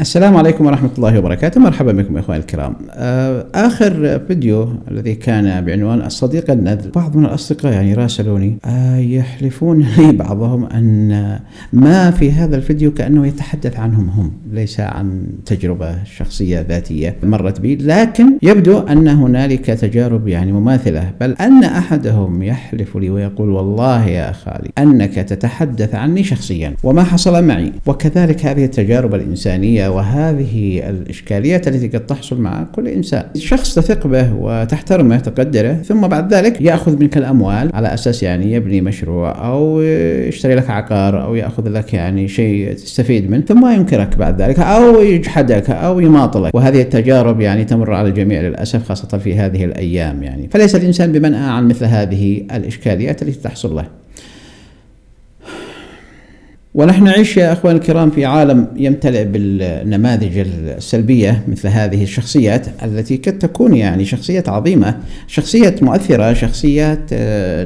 السلام عليكم ورحمة الله وبركاته. مرحبا بكم إخواني الكرام. آخر فيديو الذي كان بعنوان الصديق النذل، بعض من الأصدقاء راسلوني يحلفون لي بعضهم أن ما في هذا الفيديو كأنه يتحدث عنهم هم، ليس عن تجربة شخصية ذاتية مرت بي، لكن يبدو أن هنالك تجارب مماثلة، بل أن أحدهم يحلف لي ويقول: والله يا خالي أنك تتحدث عني شخصيا وما حصل معي. وكذلك هذه التجارب الإنسانية وهذه الإشكاليات التي قد تحصل مع كل إنسان، شخص تثق به وتحترمه تقدره، ثم بعد ذلك يأخذ منك الأموال على أساس يبني مشروع أو يشتري لك عقار أو يأخذ لك شيء تستفيد منه، ثم ينكرك بعد ذلك أو يجحدك أو يماطلك. وهذه التجارب تمر على الجميع للأسف، خاصة في هذه الأيام. فليس الإنسان بمنأى عن مثل هذه الإشكاليات التي تحصل له. ونحن نعيش يا أخوان الكرام في عالم يمتلئ بالنماذج السلبية مثل هذه الشخصيات التي قد تكون شخصيات عظيمة، شخصيات مؤثرة، شخصيات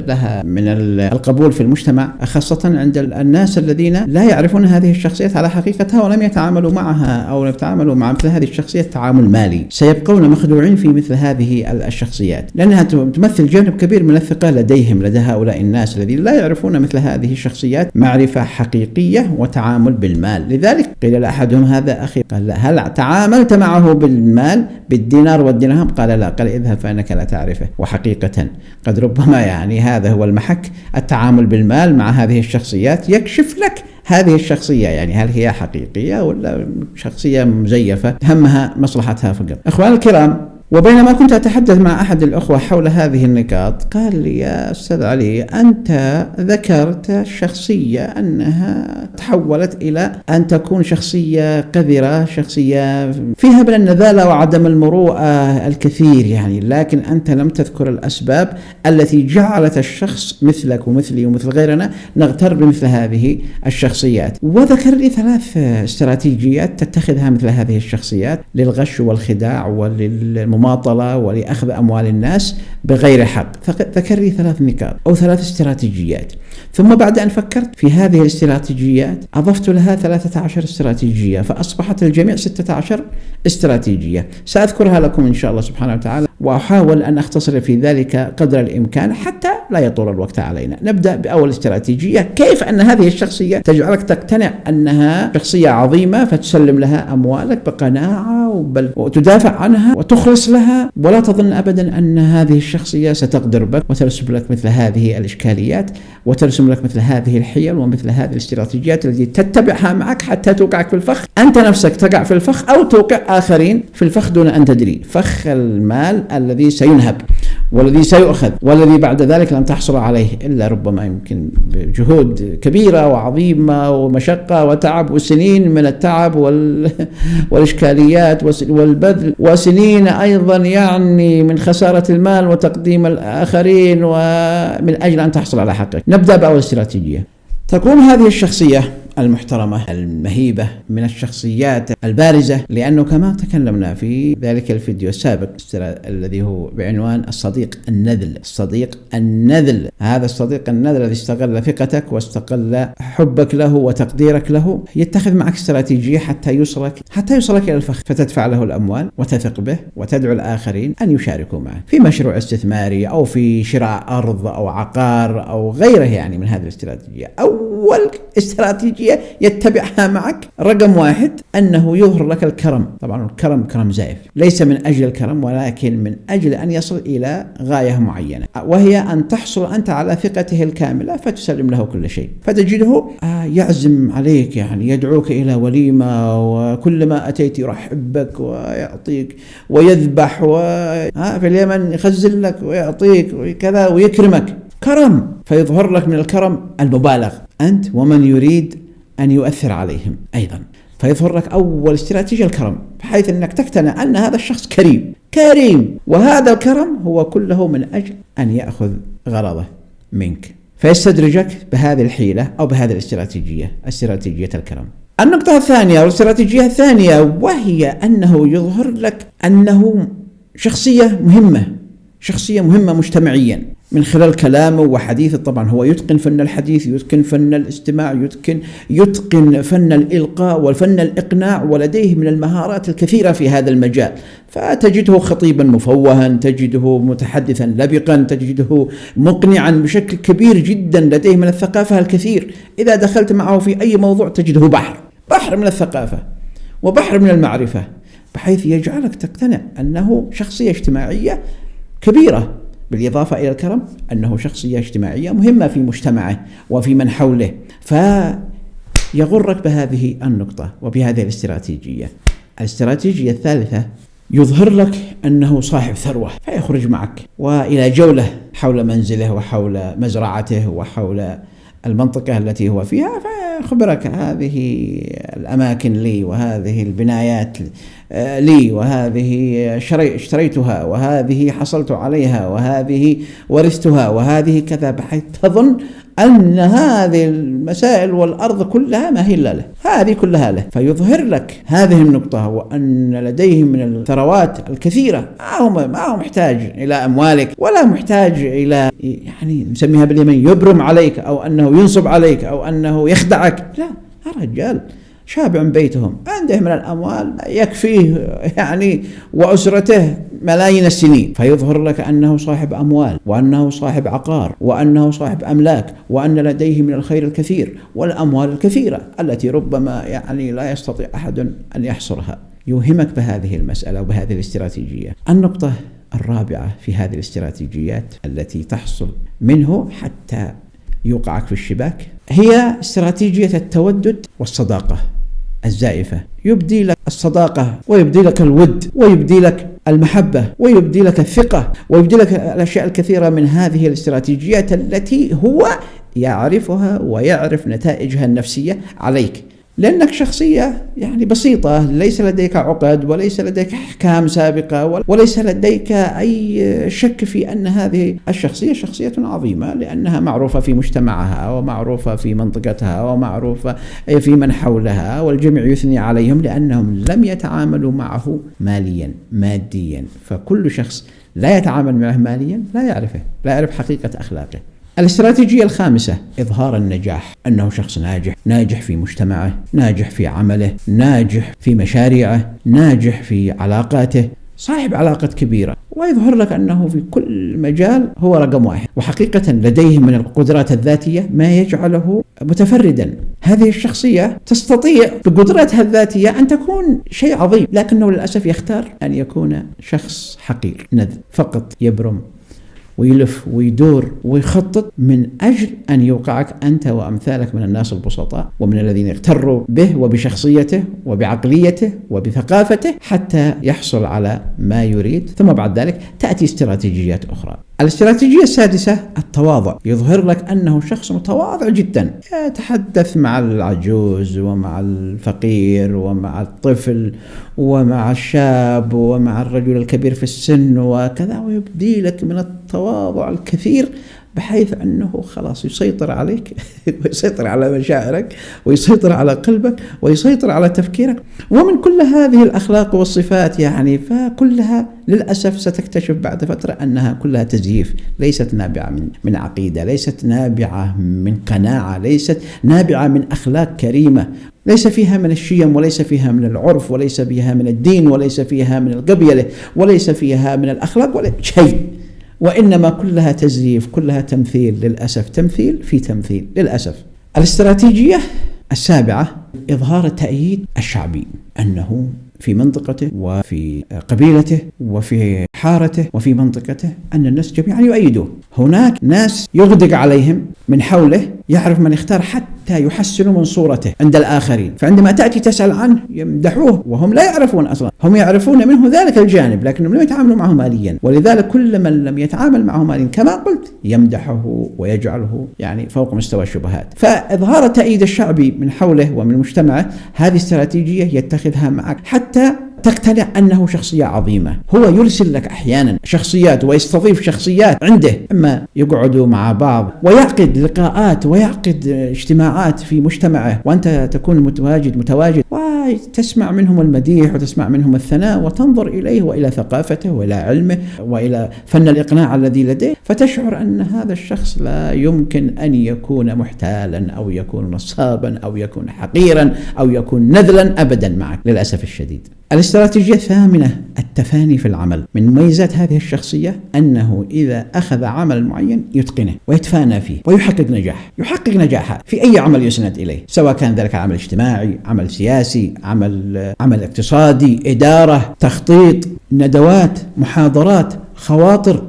لها من القبول في المجتمع، خاصة عند الناس الذين لا يعرفون هذه الشخصيات على حقيقتها ولم يتعاملوا معها أو يتعاملوا مع مثل هذه الشخصيات تعامل مالي، سيبقون مخدوعين في مثل هذه الشخصيات، لأنها تمثل جانب كبير من الثقة لدى هؤلاء الناس الذين لا يعرفون مثل هذه الشخصيات معرفة حقيقية وتعامل بالمال. لذلك قيل لأحدهم: هذا أخي، قال: هل تعاملت معه بالمال بالدينار والدرهم؟ قال: لا. قال: اذهب فإنك لا تعرفه. وحقيقة قد ربما هذا هو المحك، التعامل بالمال مع هذه الشخصيات يكشف لك هذه الشخصية هل هي حقيقية ولا شخصية مزيفة همها مصلحتها فقط. أخوان الكرام، وبينما كنت أتحدث مع أحد الأخوة حول هذه النقاط، قال لي: يا أستاذ علي، أنت ذكرت شخصية أنها تحولت إلى أن تكون شخصية قذرة، شخصية فيها من النذالة وعدم المروءة الكثير، لكن أنت لم تذكر الأسباب التي جعلت الشخص مثلك ومثلي ومثل غيرنا نغتر بمثل هذه الشخصيات. وذكر لي 3 استراتيجيات تتخذها مثل هذه الشخصيات للغش والخداع وللمماطلة ولأخذ أموال الناس بغير حق. ذكر لي 3 نقاط أو 3 استراتيجيات، ثم بعد أن فكرت في هذه الاستراتيجيات أضفت لها 13 استراتيجية، فأصبحت الجميع 16 استراتيجية. سأذكرها لكم إن شاء الله سبحانه وتعالى، وأحاول أن أختصر في ذلك قدر الإمكان حتى لا يطول الوقت علينا. نبدأ بأول استراتيجية: كيف أن هذه الشخصية تجعلك تقتنع أنها شخصية عظيمة فتسلم لها أموالك بقناعة وتدافع عنها وتخلص لها، ولا تظن أبدا أن هذه الشخصية ستقدر بك وترسم لك مثل هذه الإشكاليات وترسم لك مثل هذه الحيل ومثل هذه الاستراتيجيات التي تتبعها معك حتى توقعك في الفخ، أنت نفسك تقع في الفخ أو توقع آخرين في الفخ دون أن تدري، فخ المال الذي سينهب والذي سيؤخذ والذي بعد ذلك لن تحصل عليه إلا ربما يمكن بجهود كبيرة وعظيمة ومشقة وتعب وسنين من التعب والإشكاليات والبذل، وسنين أيضا من خسارة المال وتقديم الآخرين ومن أجل أن تحصل على حقك. نبدأ بأول استراتيجية. تكون هذه الشخصية المحترمة المهيبة من الشخصيات البارزة، لأنه كما تكلمنا في ذلك الفيديو السابق الذي هو بعنوان الصديق النذل. الصديق النذل، هذا الصديق النذل الذي استغل ثقتك واستغل حبك له وتقديرك له، يتخذ معك استراتيجية حتى يوصلك إلى الفخ، فتدفع له الأموال وتثق به وتدعو الآخرين أن يشاركوا معه في مشروع استثماري أو في شراء أرض أو عقار أو غيره من هذه الاستراتيجية. أول استراتيجية يتبعها معك رقم 1: أنه يظهر لك الكرم. طبعا الكرم كرم زائف، ليس من أجل الكرم ولكن من أجل أن يصل إلى غاية معينة، وهي أن تحصل أنت على ثقته الكاملة فتسلم له كل شيء، فتجده يعزم عليك، يدعوك إلى وليمة، وكلما أتيت يرحب بك ويعطيك ويذبح، في اليمن يخزن لك ويعطيك وكذا ويكرمك، كرم. فيظهر لك من الكرم المبالغ أنت ومن يريد أن يؤثر عليهم أيضا، فيظهر لك أول استراتيجية الكرم، بحيث أنك تقتنع أن هذا الشخص كريم، وهذا الكرم هو كله من أجل أن يأخذ غرضه منك، فيستدرجك بهذه الحيلة أو بهذه الاستراتيجية، استراتيجية الكرم. النقطة الثانية والاستراتيجية الثانية، وهي أنه يظهر لك أنه شخصية مهمة مجتمعيا، من خلال كلامه وحديثه. طبعا هو يتقن فن الحديث، يتقن فن الاستماع، يتقن فن الإلقاء وفن الإقناع، ولديه من المهارات الكثيرة في هذا المجال. فتجده خطيبا مفوها، تجده متحدثا لبقا، تجده مقنعا بشكل كبير جدا، لديه من الثقافة الكثير. إذا دخلت معه في أي موضوع تجده بحر من الثقافة وبحر من المعرفة، بحيث يجعلك تقتنع أنه شخصية اجتماعية كبيرة، بالإضافة إلى الكرم أنه شخصية اجتماعية مهمة في مجتمعه وفي من حوله. فيغرك بهذه النقطة وبهذه الاستراتيجية. الاستراتيجية الثالثة، يظهر لك أنه صاحب ثروة، فيخرج معك وإلى جولة حول منزله وحول مزرعته وحول المنطقة التي هو فيها، فيخبرك هذه الأماكن لي، وهذه البنايات لي، وهذه اشتريتها، وهذه حصلت عليها، وهذه ورثتها، وهذه كذا، بحيث تظن أن هذه المسائل والأرض كلها ما هي إلا له، هذه كلها له. فيظهر لك هذه النقطة، وأن لديه من الثروات الكثيرة، ما هو محتاج إلى أموالك، ولا محتاج إلى يعني نسميها باليمين يبرم عليك، أو أنه ينصب عليك، أو أنه يخدعك. لا، الرجال شابع بيتهم، عنده من الأموال يكفيه يعني وأسرته ملايين السنين. فيظهر لك أنه صاحب أموال، وأنه صاحب عقار، وأنه صاحب أملاك، وأن لديه من الخير الكثير والأموال الكثيرة التي ربما يعني لا يستطيع أحد أن يحصرها. يوهمك بهذه المسألة وبهذه الاستراتيجية. النقطة الرابعة في هذه الاستراتيجيات التي تحصل منه حتى يوقعك في الشباك، هي استراتيجية التودد والصداقة الزائفة. يبدي لك الصداقة، ويبدي لك الود، ويبدي لك المحبة، ويبدي لك الثقة، ويبدي لك الأشياء الكثيرة من هذه الاستراتيجيات التي هو يعرفها ويعرف نتائجها النفسية عليك، لأنك شخصية يعني بسيطة، ليس لديك عقد، وليس لديك أحكام سابقة، وليس لديك أي شك في أن هذه الشخصية شخصية عظيمة، لأنها معروفة في مجتمعها، ومعروفة في منطقتها، ومعروفة في من حولها، والجميع يثني عليهم لأنهم لم يتعاملوا معه ماليا ماديا. فكل شخص لا يتعامل معه ماليا لا يعرف حقيقة أخلاقه. الاستراتيجية الخامسة، إظهار النجاح، أنه شخص ناجح في مجتمعه، ناجح في عمله، ناجح في مشاريعه، ناجح في علاقاته، صاحب علاقات كبيرة، ويظهر لك أنه في كل مجال هو رقم واحد، وحقيقة لديه من القدرات الذاتية ما يجعله متفردا. هذه الشخصية تستطيع بقدراتها الذاتية أن تكون شيء عظيم، لكنه للأسف يختار أن يكون شخص حقير نذ، فقط يبرم ويلف ويدور ويخطط من أجل أن يوقعك أنت وأمثالك من الناس البسطاء، ومن الذين اغتروا به وبشخصيته وبعقليته وبثقافته، حتى يحصل على ما يريد. ثم بعد ذلك تأتي استراتيجيات أخرى. الاستراتيجية السادسة، التواضع. يظهر لك أنه شخص متواضع جدا، يتحدث مع العجوز ومع الفقير ومع الطفل ومع الشاب ومع الرجل الكبير في السن وكذا، ويبدي لك من التواضع الكثير، بحيث أنه خلاص يسيطر عليك ويسيطر على مشاعرك، ويسيطر على قلبك، ويسيطر على تفكيرك. ومن كل هذه الأخلاق والصفات يعني فكلها للأسف ستكتشف بعد فترة أنها كلها تزييف، ليست نابعة من عقيدة، ليست نابعة من قناعة، ليست نابعة من أخلاق كريمة، ليس فيها من الشيم، وليس فيها من العرف، وليس فيها من الدين، وليس فيها من القبيلة، وليس فيها من الأخلاق ولا شيء، وإنما كلها تزييف، كلها تمثيل، للأسف تمثيل في تمثيل للأسف. الاستراتيجية السابعة، إظهار التأييد الشعبي، أنه في منطقته وفي قبيلته وفي حارته وفي منطقته أن الناس جميعا يؤيدوه. هناك ناس يغدق عليهم من حوله، يعرف من يختار حتى يحسنوا من صورته عند الآخرين، فعندما تأتي تسأل عنه يمدحوه وهم لا يعرفون أصلا، هم يعرفون منه ذلك الجانب لكنهم لم يتعاملوا معه ماليا، ولذلك كل من لم يتعامل معه ماليا كما قلت يمدحه ويجعله يعني فوق مستوى الشبهات. فإظهار التأييد الشعبي من حوله ومن مجتمعه، هذه استراتيجية يتخذها معك حتى تقتنع أنه شخصية عظيمة. هو يرسل لك أحيانا شخصيات ويستضيف شخصيات عنده، إما يقعدوا مع بعض ويعقد لقاءات ويعقد اجتماعات في مجتمعه، وأنت تكون متواجد وتسمع منهم المديح وتسمع منهم الثناء وتنظر إليه وإلى ثقافته وإلى علمه وإلى فن الإقناع الذي لديه، فتشعر أن هذا الشخص لا يمكن أن يكون محتالا أو يكون نصابا أو يكون حقيرا أو يكون نذلا أبدا معك للأسف الشديد. الاستراتيجية الثامنة التفاني في العمل. من مميزات هذه الشخصية أنه إذا أخذ عمل معين يتقنه ويتفانى فيه ويحقق نجاحه في أي عمل يسند إليه، سواء كان ذلك عمل اجتماعي، عمل سياسي، عمل اقتصادي، إدارة، تخطيط، ندوات، محاضرات، خواطر،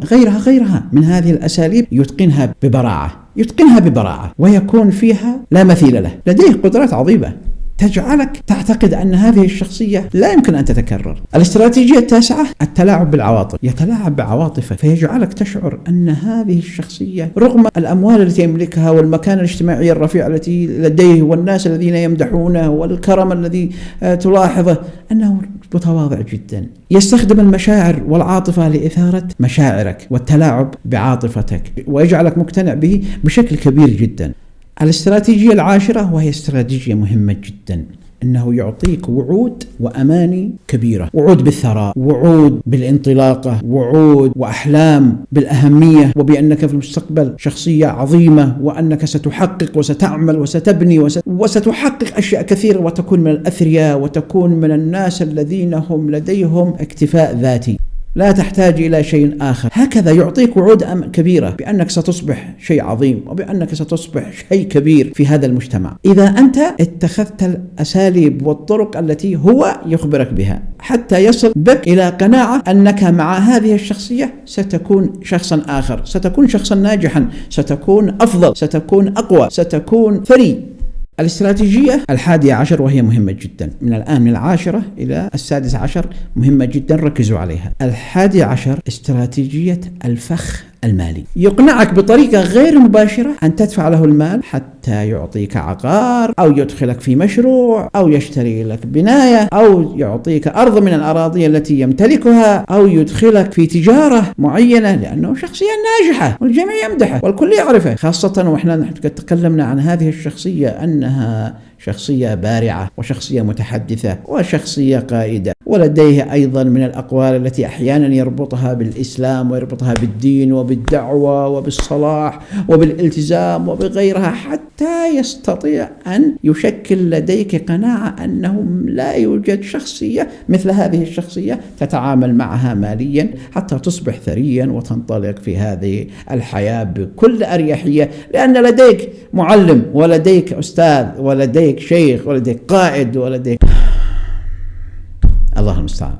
غيرها من هذه الأساليب يتقنها ببراعة ويكون فيها لا مثيل له. لديه قدرات عظيمة تجعلك تعتقد أن هذه الشخصية لا يمكن أن تتكرر. الاستراتيجية التاسعة التلاعب بالعواطف. يتلاعب بعواطفه فيجعلك تشعر أن هذه الشخصية رغم الأموال التي يملكها والمكانة الاجتماعية الرفيعة التي لديه والناس الذين يمدحونه والكرم الذي تلاحظه، أنه متواضع جدا، يستخدم المشاعر والعاطفة لإثارة مشاعرك والتلاعب بعاطفتك ويجعلك مقتنع به بشكل كبير جدا. الاستراتيجية العاشرة وهي استراتيجية مهمة جدا، أنه يعطيك وعود وأماني كبيرة، وعود بالثراء، وعود بالانطلاقة، وعود وأحلام بالأهمية وبأنك في المستقبل شخصية عظيمة وأنك ستحقق وستعمل وستبني وستحقق أشياء كثيرة وتكون من الأثرياء وتكون من الناس الذين هم لديهم اكتفاء ذاتي، لا تحتاج إلى شيء آخر. هكذا يعطيك وعود كبيرة بأنك ستصبح شيء عظيم وبأنك ستصبح شيء كبير في هذا المجتمع إذا أنت اتخذت الأساليب والطرق التي هو يخبرك بها، حتى يصل بك إلى قناعة أنك مع هذه الشخصية ستكون شخصا آخر، ستكون شخصا ناجحا، ستكون أفضل، ستكون أقوى، ستكون ثري. الاستراتيجية 11 وهي مهمة جدا، من الآن من 10 إلى 16 مهمة جدا، ركزوا عليها. 11 استراتيجية الفخ المالي. يقنعك بطريقة غير مباشرة أن تدفع له المال حتى يعطيك عقار أو يدخلك في مشروع أو يشتري لك بناية أو يعطيك أرض من الأراضي التي يمتلكها أو يدخلك في تجارة معينة، لأنه شخصية ناجحة والجميع يمدحه والكل يعرفه، خاصة وإحنا تكلمنا عن هذه الشخصية أنها شخصية بارعة وشخصية متحدثة وشخصية قائدة، ولديه أيضا من الأقوال التي أحيانا يربطها بالإسلام ويربطها بالدين وبالدعوة وبالصلاح وبالالتزام وبغيرها، حتى يستطيع أن يشكل لديك قناعة أنه لا يوجد شخصية مثل هذه الشخصية تتعامل معها ماليا حتى تصبح ثريا وتنطلق في هذه الحياة بكل أريحية، لأن لديك معلم ولديك أستاذ ولديك شيخ ولديك قائد ولديك الله المستعان.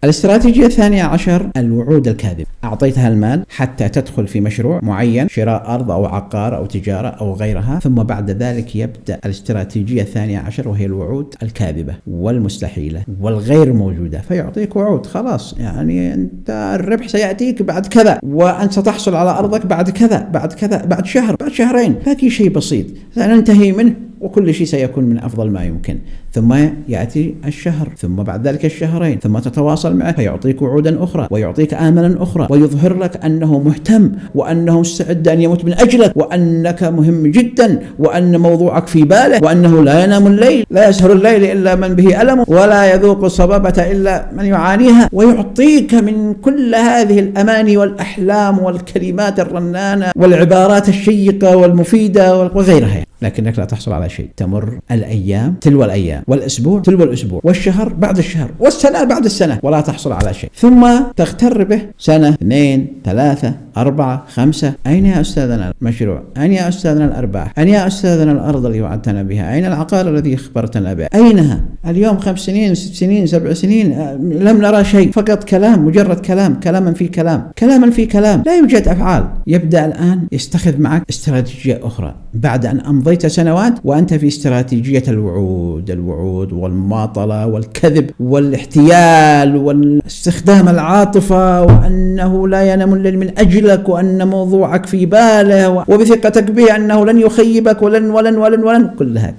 الاستراتيجية 12 الوعود الكاذبة. أعطيتها المال حتى تدخل في مشروع معين، شراء أرض أو عقار أو تجارة أو غيرها، ثم بعد ذلك يبدأ الاستراتيجية 12 وهي الوعود الكاذبة والمستحيلة والغير موجودة. فيعطيك وعود خلاص، يعني أنت الربح سيأتيك بعد كذا، وأنت ستحصل على أرضك بعد كذا بعد كذا بعد شهر بعد شهرين، باقي شيء بسيط سننتهي منه وكل شيء سيكون من أفضل ما يمكن. ثم يأتي الشهر، ثم بعد ذلك الشهرين، ثم تتواصل معه فيعطيك وعودا أخرى ويعطيك آملا أخرى ويظهر لك أنه مهتم وأنه مستعد أن يموت من أجلك وأنك مهم جدا وأن موضوعك في باله وأنه لا ينام الليل، لا يسهر الليل إلا من به ألم ولا يذوق الصبابة إلا من يعانيها، ويعطيك من كل هذه الأماني والأحلام والكلمات الرنانة والعبارات الشيقة والمفيدة وغيرها، لكنك لا تحصل على شيء. تمر الأيام تلو الأيام والأسبوع تلو الأسبوع والشهر بعد الشهر والسنة بعد السنة ولا تحصل على شيء، ثم تغتر به سنة 2 3 4 5. أين يا أستاذنا المشروع؟ أين يا أستاذنا الأرباح؟ أين يا أستاذنا الأرض التي وعدتنا بها؟ أين العقار الذي أخبرتنا به؟ أينها؟ اليوم 5 سنين 6 سنين 7 سنين لم نرى شيء، فقط كلام، مجرد كلام، كلاما في كلام، كلاما في كلام، لا يوجد أفعال. يبدأ الآن يستخدم معك استراتيجية أخرى بعد أن أمضيت سنوات وأنت في استراتيجية الوعود والمماطلة والكذب والاحتيال والاستخدام العاطفة وأنه لا ينام الليل من أجلك وأن موضوعك في باله وبثقتك به أنه لن يخيبك ولن كلها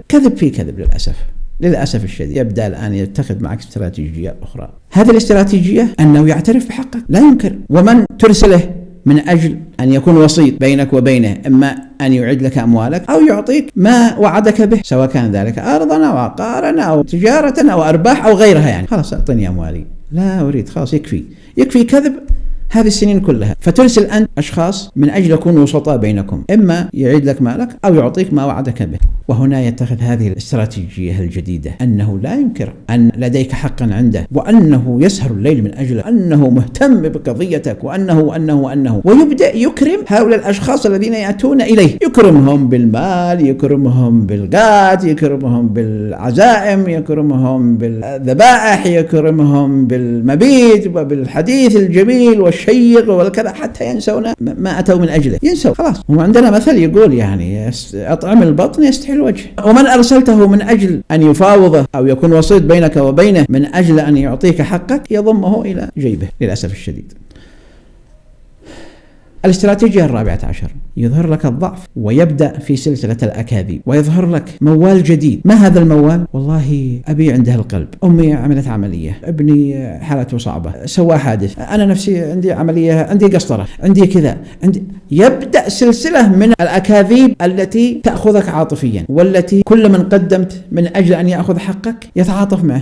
كذب في كذب للأسف الشديد. يبدأ الآن يتخذ معك استراتيجية أخرى. هذه الاستراتيجية أنه يعترف بحقك لا ينكر، ومن ترسله من أجل أن يكون وسيط بينك وبينه، إما أن يعد لك أموالك أو يعطيك ما وعدك به، سواء كان ذلك أرضا أو عقارا أو تجارة أو أرباح أو غيرها. يعني خلاص أعطني أموالي، لا أريد، خلاص يكفي كذب هذه السنين كلها. فترسل أنت أشخاص من أجل يكونوا وسطاء بينكم، إما يعيد لك مالك أو يعطيك ما وعدك به. وهنا يتخذ هذه الاستراتيجية الجديدة أنه لا ينكر أن لديك حقا عنده، وأنه يسهر الليل من أجله، أنه مهتم بقضيتك، وأنه ويبدأ يكرم هؤلاء الأشخاص الذين يأتون إليه، يكرمهم بالمال، يكرمهم بالغات، يكرمهم بالعزائم، يكرمهم بالذبائح، يكرمهم بالمبيت وبالحديث الجميل والشيق والكذا، حتى ينسون ما أتوا من أجله، ينسوا خلاص. وعندنا مثل يقول يعني أطعم البطن يستحي الوجه. ومن أرسلته من أجل أن يفاوضه أو يكون وسيط بينك وبينه من أجل أن يعطيك حقك يضمه إلى جيبه للأسف الشديد. الاستراتيجية 14 يظهر لك الضعف ويبدأ في سلسلة الأكاذيب، ويظهر لك موال جديد. ما هذا الموال؟ والله أبي عنده القلب، أمي عملت عملية، ابني حالته صعبة، سوى حادث، أنا نفسي عندي عملية، عندي قسطرة، عندي كذا، يبدأ سلسلة من الأكاذيب التي تأخذك عاطفيا، والتي كل من قدمت من أجل أن يأخذ حقك يتعاطف معه.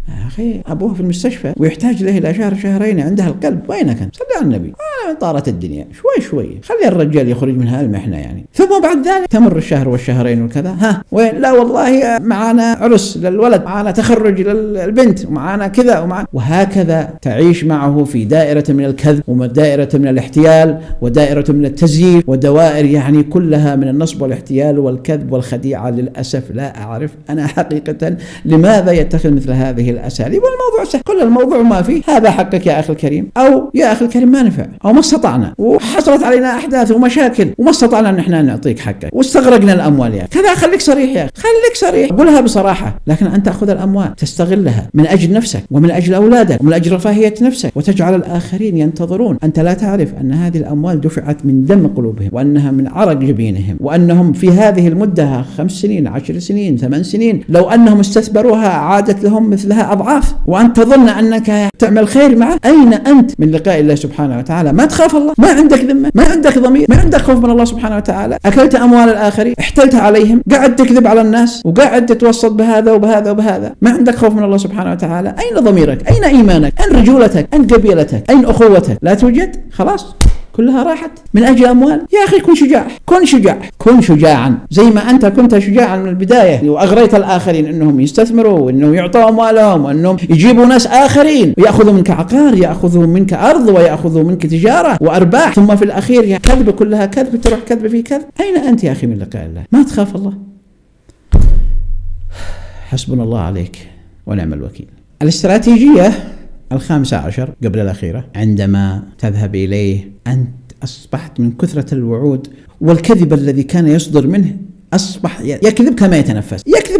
يا أخي أبوه في المستشفى ويحتاج له إلى شهر شهرين، عندها القلب، وينك أنت؟ صلي على النبي. طارت الدنيا شوي خلي الرجال يخرج من هالمحنة يعني. ثم بعد ذلك تمر الشهر والشهرين والكذا، وين؟ لا والله معانا عرس للولد، معانا تخرج للبنت، ومعانا كذا وهكذا تعيش معه في دائرة من الكذب، ودائرة من الاحتيال، ودائرة من التزييف، ودوائر يعني كلها من النصب والاحتيال والكذب والخديعة. للأسف لا أعرف أنا حقيقة لماذا يتخذ مثل هذه الأساليب. والموضوع سهل، كل الموضوع ما فيه هذا حقك يا أخي الكريم، أو يا أخي الكريم ما نفع، أو ما استطعنا، وحصلت علينا أحداث ومشاكل وما استطعنا أن احنا نعطيك حقك، واستغرقنا الأموال يا كذا. خليك صريح يا أخي، خليك صريح، قولها بصراحة. لكن أن تأخذ الأموال تستغلها من أجل نفسك ومن أجل أولادك ومن أجل رفاهية نفسك، وتجعل الآخرين ينتظرون، أنت لا تعرف أن هذه الأموال دفعت من دم قلوبهم، وأنها من عرق جبينهم، وأنهم في هذه المدة 5 سنين 10 سنين 8 سنين لو أنهم استثمروها عادت لهم مثلها أضعاف، وأنت تظن أنك تعمل خير معه. أين أنت من لقاء الله سبحانه وتعالى؟ ما تخاف الله، ما عندك ذمة، ما عندك ضمير، ما عندك خوف من الله سبحانه وتعالى. أكلت أموال الآخرين، احتلت عليهم، قاعد تكذب على الناس، وقاعد تتوسط بهذا وبهذا، ما عندك خوف من الله سبحانه وتعالى. أين ضميرك؟ أين إيمانك؟ أين رجولتك؟ أين قبيلتك؟ أين أخوتك؟ لا توجد، خلاص كلها راحت من أجل أموال. يا أخي كن شجاعا زي ما أنت كنت شجاعا من البداية، وأغريت الآخرين أنهم يستثمروا، وأنهم يعطوا أموالهم، وأنهم يجيبوا ناس آخرين ويأخذوا منك عقار، يأخذوا منك أرض، ويأخذوا منك تجارة وأرباح، ثم في الأخير يا كذب، كلها كذب، تروح كذب في كذب. أين أنت يا أخي من لقاء الله؟ ما تخاف الله؟ حسبنا الله عليك ونعم الوكيل. الاستراتيجية 15 قبل الأخيرة، عندما تذهب إليه أنت أصبحت من كثرة الوعود والكذب الذي كان يصدر منه، أصبح يكذب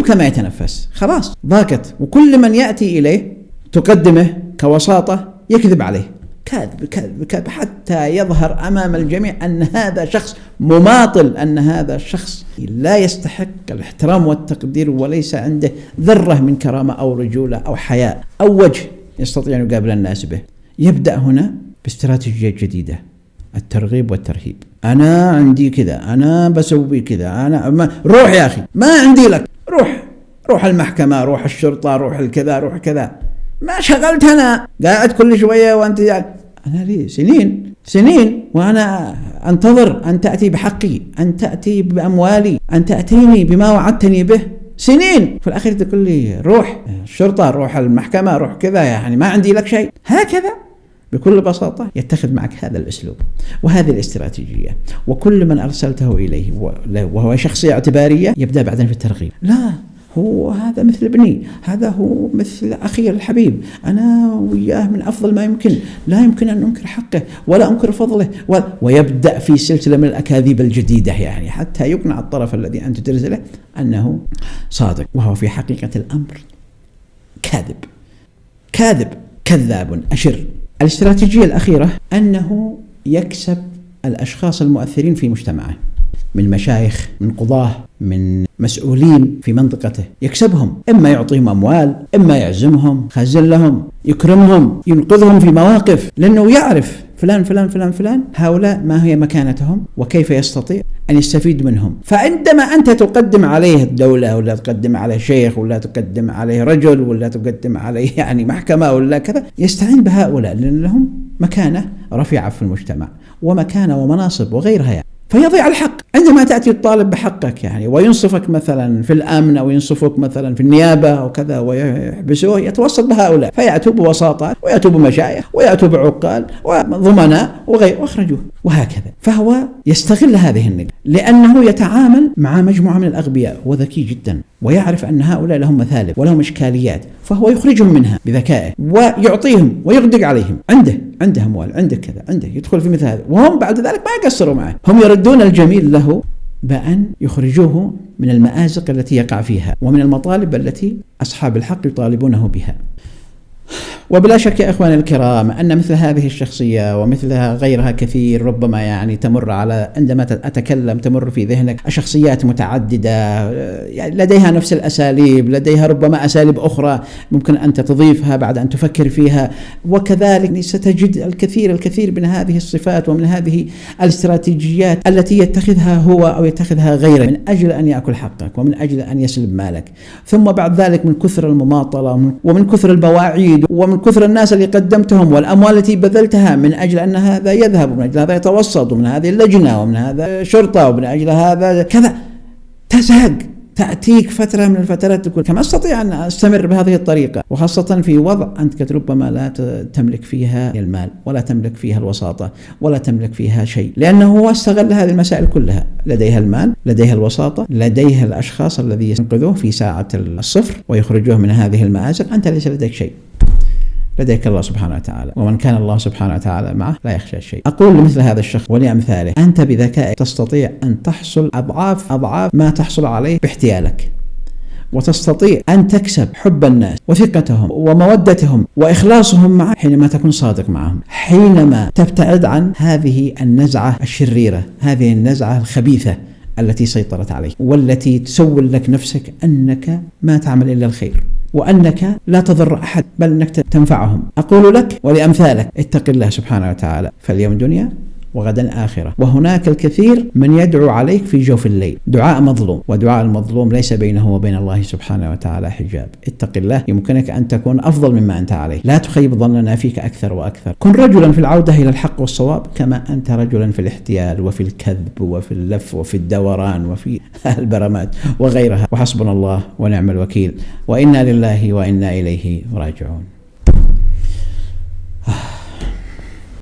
كما يتنفس، خلاص ضاقت. وكل من يأتي إليه تقدمه كوساطة يكذب عليه، كذب حتى يظهر أمام الجميع أن هذا شخص مماطل، أن هذا شخص لا يستحق الاحترام والتقدير، وليس عنده ذرة من كرامة أو رجولة أو حياء أو وجه يستطيع أن يقابل الناس به. يبدأ هنا باستراتيجية جديدة، الترغيب والترهيب. أنا عندي كذا، أنا بسوي كذا، أنا روح يا أخي، ما عندي لك، روح المحكمة، روح الشرطة، روح الكذا، روح كذا، ما شغلت أنا قاعد كل شوية وأنت يعني. أنا لي سنين وأنا أنتظر أن تأتي بحقي، أن تأتي بأموالي، أن تأتيني بما وعدتني به سنين، في الأخير تقول لي روح الشرطة، روح المحكمة، روح كذا، يعني ما عندي لك شيء. هكذا بكل بساطة يتخذ معك هذا الأسلوب وهذه الاستراتيجية. وكل من أرسلته إليه وهو شخصية اعتبارية يبدأ بعدين في الترغيب. لا، هو هذا مثل ابني، هذا هو مثل أخي الحبيب، أنا وياه من أفضل ما يمكن، لا يمكن أن أنكر حقه ولا أنكر فضله، ويبدأ في سلسلة من الأكاذيب الجديدة، يعني حتى يقنع الطرف الذي أنت ترسله أنه صادق، وهو في حقيقة الأمر كذاب أشر. الاستراتيجية الأخيرة أنه يكسب الأشخاص المؤثرين في مجتمعه، من مشايخ، من قضاة، من مسؤولين في منطقته، يكسبهم، إما يعطيهم أموال، إما يعزمهم، خزن لهم، يكرمهم، ينقذهم في مواقف، لأنه يعرف فلان فلان فلان فلان، هؤلاء ما هي مكانتهم وكيف يستطيع أن يستفيد منهم. فعندما أنت تقدم عليه الدولة ولا تقدم عليه شيخ ولا تقدم عليه رجل ولا تقدم عليه يعني محكمة ولا كذا، يستعين بهؤلاء لأن لهم مكانة رفيعة في المجتمع ومكانة ومناصب وغيرها يعني. فيضيع الحق عندما تأتي الطالب بحقك يعني، وينصفك مثلا في الأمن أو ينصفك مثلا في النيابة أو كذا ويحبسوه، يتوسط بهؤلاء فيأتوا بوساطات ويأتوا بمشايخ ويأتوا بعقال وضمناء واخرجوه وهكذا. فهو يستغل هذه النقطة لأنه يتعامل مع مجموعة من الأغبياء، هو ذكي جدا ويعرف أن هؤلاء لهم مثالب ولهم إشكاليات، فهو يخرجهم منها بذكائه ويعطيهم ويغدق عليهم. عنده أموال، عنده كذا، عنده يدخل في مثل هذا، وهم بعد ذلك ما يقصروا معه، هم يردون الجميل له بأن يخرجوه من المآزق التي يقع فيها ومن المطالب التي أصحاب الحق يطالبونه بها. وبلا شك يا إخواني الكرام أن مثل هذه الشخصية ومثلها غيرها كثير ربما يعني تمر على، عندما أتكلم تمر في ذهنك شخصيات متعددة يعني لديها نفس الأساليب، لديها ربما أساليب أخرى ممكن أن تضيفها بعد أن تفكر فيها، وكذلك ستجد الكثير من هذه الصفات ومن هذه الاستراتيجيات التي يتخذها هو أو يتخذها غيره من أجل أن يأكل حقك ومن أجل أن يسلب مالك. ثم بعد ذلك من كثر المماطلة ومن كثر البواعيد ومن كثر الناس اللي قدمتهم والأموال التي بذلتها من أجل أن هذا يذهب ومن أجل هذا يتوسط ومن هذه اللجنة ومن هذا شرطة ومن أجل هذا كذا، تزهق. تأتيك فترة من الفترات تقول كما أستطيع أن أستمر بهذه الطريقة، وخاصة في وضع أنت ربما لا تملك فيها المال ولا تملك فيها الوساطة ولا تملك فيها شيء، لأنه هو استغل هذه المسائل كلها، لديها المال، لديها الوساطة، لديها الأشخاص الذي ينقذوه في ساعة الصفر ويخرجوه من هذه المآزق. أنت ليس لديك شيء، لديك الله سبحانه وتعالى، ومن كان الله سبحانه وتعالى معه لا يخشى شيء. أقول لمثل هذا الشخص ولأمثاله أنت بذكائك تستطيع أن تحصل أضعاف ما تحصل عليه باحتيالك، وتستطيع أن تكسب حب الناس وثقتهم ومودتهم وإخلاصهم معك حينما تكون صادق معهم، حينما تبتعد عن هذه النزعة الشريرة، هذه النزعة الخبيثة التي سيطرت عليك والتي تسول لك نفسك أنك ما تعمل إلا الخير وأنك لا تضر أحد بل أنك تنفعهم. أقول لك ولأمثالك اتق الله سبحانه وتعالى، فاليوم دنيا وغدا آخرة، وهناك الكثير من يدعو عليك في جوف الليل دعاء مظلوم، ودعاء المظلوم ليس بينه وبين الله سبحانه وتعالى حجاب. اتق الله، يمكنك أن تكون أفضل مما أنت عليه، لا تخيب ظننا فيك أكثر وأكثر. كن رجلا في العودة إلى الحق والصواب كما أنت رجلا في الاحتيال وفي الكذب وفي اللف وفي الدوران وفي البرمات وغيرها، وحسبنا الله ونعم الوكيل، وإنا لله وإنا إليه راجعون.